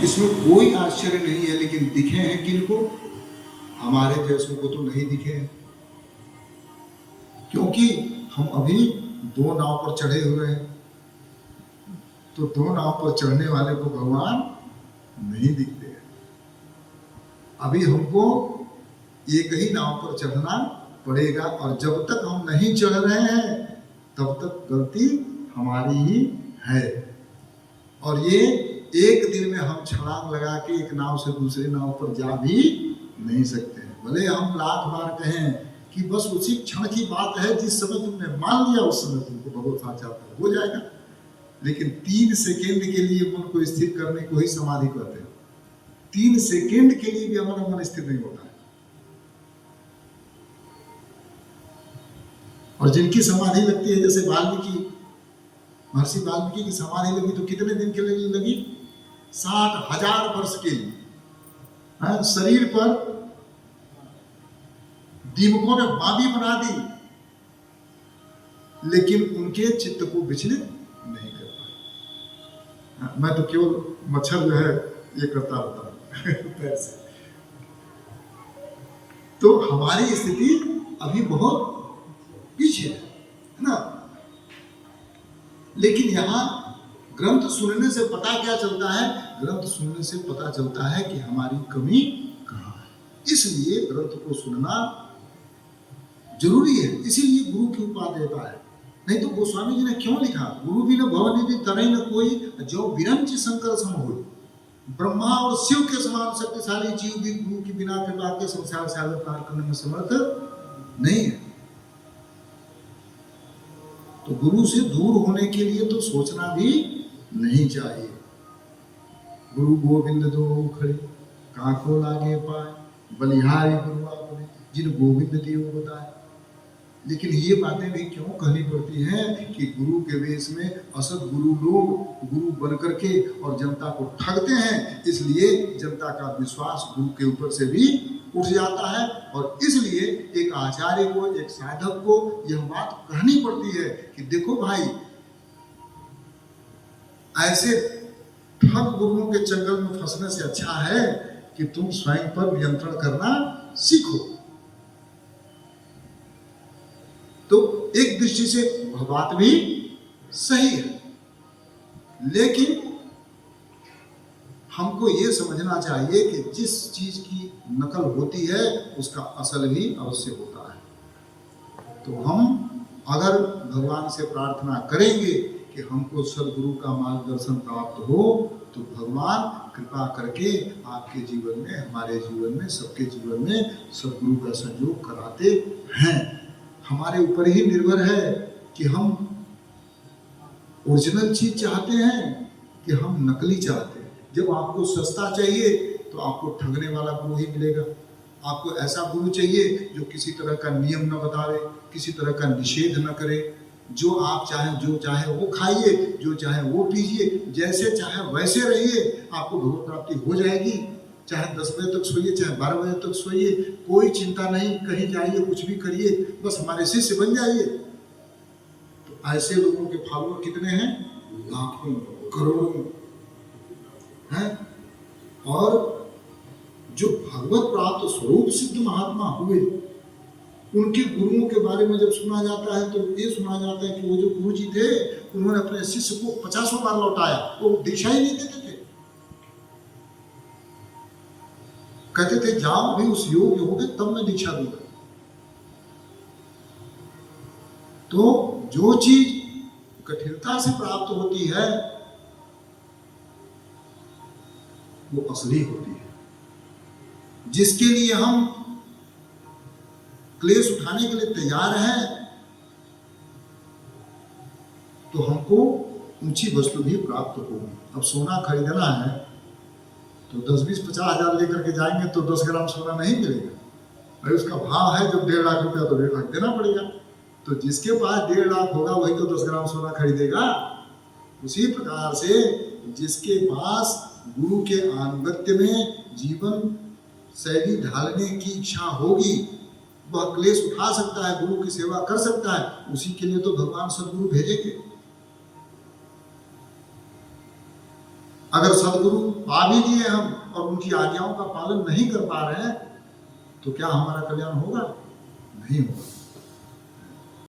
इसमें कोई आश्चर्य नहीं है, लेकिन दिखे हैं किनको? हमारे जैसों को तो नहीं दिखे हैं, क्योंकि हम अभी दो नाव पर चढ़े हुए हैं। तो दो नाव पर चढ़ने वाले को भगवान नहीं दिखते हैं। अभी हमको एक ही नाव पर चढ़ना पड़ेगा, और जब तक हम नहीं चढ़ रहे हैं तब तक गलती हमारी ही है। और ये एक दिन में हम छलांग लगा के एक नाव से दूसरे नाव पर जा भी नहीं सकते हैं। भले हम लाख बार कहें कि बस उसी क्षण की बात है, जिस समय तुमने मान लिया उस समय तुमको भगवत साक्षात्कार हो जाएगा। लेकिन 3 सेकेंड के लिए मन को स्थिर करने को ही समाधि कहते हैं। 3 सेकेंड के लिए भी हमारा मन स्थिर नहीं होता है। और जिनकी समाधि लगती है, जैसे वाल्मीकि, महर्षि वाल्मीकि की समाधि लगी तो कितने दिन के लिए लगी? 60,000 वर्ष के लिए। शरीर पर दीमकों ने बाबी बना दी, लेकिन उनके चित्त को विचलित नहीं कर पाए। मैं तो केवल मच्छर जो है ये करता रहता हूं पैर से। तो हमारी स्थिति अभी बहुत पीछे है ना। लेकिन यहां ग्रंथ सुनने से पता क्या चलता है? ग्रंथ सुनने से पता चलता है कि हमारी कमी कहां है। इसलिए ग्रंथ को सुनना जरूरी है, इसीलिए गुरु की उपाधि देता है। नहीं तो गोस्वामी जी ने क्यों लिखा, गुरु बिना भवनिधि तरह न कोई, जो विरंच शंकर सम हो। ब्रह्मा और शिव के समान शक्तिशाली जीव भी गुरु की बिना कृपा के संसार सागर पार करने में समर्थ नहीं है। तो गुरु से दूर होने के लिए तो सोचना भी नहीं चाहिए। गुरु गोविंद दो खड़े, काको लागे पाए, बलिहारी गुरु आपने, जिन गोविंद देव बताए। लेकिन ये बातें भी क्यों कहनी पड़ती हैं कि गुरु के वेश में असत गुरु लोग गुरु बन करके और जनता को ठगते हैं। इसलिए जनता का विश्वास गुरु के ऊपर से भी उठ जाता है, और इसलिए एक आचार्य को, एक साधक को यह बात कहनी पड़ती है कि देखो भाई, ऐसे ठग गुरुओं के चंगल में फंसने से अच्छा है कि तुम स्वयं पर नियंत्रण करना सीखो। तो एक दृष्टि से वह बात भी सही है, लेकिन हमको ये समझना चाहिए कि जिस चीज की नकल होती है उसका असल भी अवश्य होता है। तो हम अगर भगवान से प्रार्थना करेंगे कि हमको सदगुरु का मार्गदर्शन प्राप्त हो, तो भगवान कृपा करके आपके जीवन में, हमारे जीवन में, सबके जीवन में सदगुरु का संयोग कराते हैं। हमारे ऊपर ही निर्भर है कि हम ओरिजिनल चीज चाहते हैं कि हम नकली चाहते हैं। जब आपको सस्ता चाहिए तो आपको ठगने वाला गुरु ही मिलेगा। आपको ऐसा गुरु चाहिए जो किसी तरह का नियम न बतावे, किसी तरह का निषेध न करे। जो आप चाहें, जो चाहे वो खाइए, जो चाहे वो पीजिए, जैसे चाहे वैसे रहिए, आपको भगवत प्राप्ति हो जाएगी। चाहे 10 बजे तक सोइए, चाहे 12 बजे तक सोइए, कोई चिंता नहीं, कहीं जाइए, कुछ भी करिए, बस हमारे शिष्य बन जाइए। तो ऐसे लोगों के फॉलोअर कितने हैं? लाखों, करोड़ों हैं। और जो भगवत प्राप्त स्वरूप सिद्ध महात्मा हुए, उनके गुरुओं के बारे में जब सुना जाता है तो ये सुना जाता है कि वो जो गुरु जी थे, उन्होंने अपने शिष्य को 50 बार लौटाया, वो दीक्षा ही नहीं देते थे। कहते थे जाओ भी उस योग्य हो गए तब मैं दीक्षा दूंगा। तो जो चीज कठिनता से प्राप्त होती है वो असली होती है। जिसके लिए हम क्लेश उठाने के लिए तैयार हैं, तो हमको ऊंची वस्तु भी प्राप्त होगी। अब सोना खरीदना है तो 10, 20, 50 हजार लेकर के जाएंगे तो 10 ग्राम सोना नहीं मिलेगा। भाई उसका भाव है जब 1.5 लाख रुपया, तो 1.5 लाख देना पड़ेगा। तो जिसके पास 1.5 लाख होगा वही तो 10 ग्राम सोना खरीदेगा। उसी प्रकार से जिसके पास गुरु के आनुगत्य में जीवन शैली ढालने की इच्छा होगी, वह क्लेश उठा सकता है, गुरु की सेवा कर सकता है। उसी के लिए तो भगवान सदगुरु भेजेंगे। अगर सदगुरु पा भी लिए हम और उनकी आज्ञाओं का पालन नहीं कर पा रहे हैं तो क्या हमारा कल्याण होगा? नहीं होगा।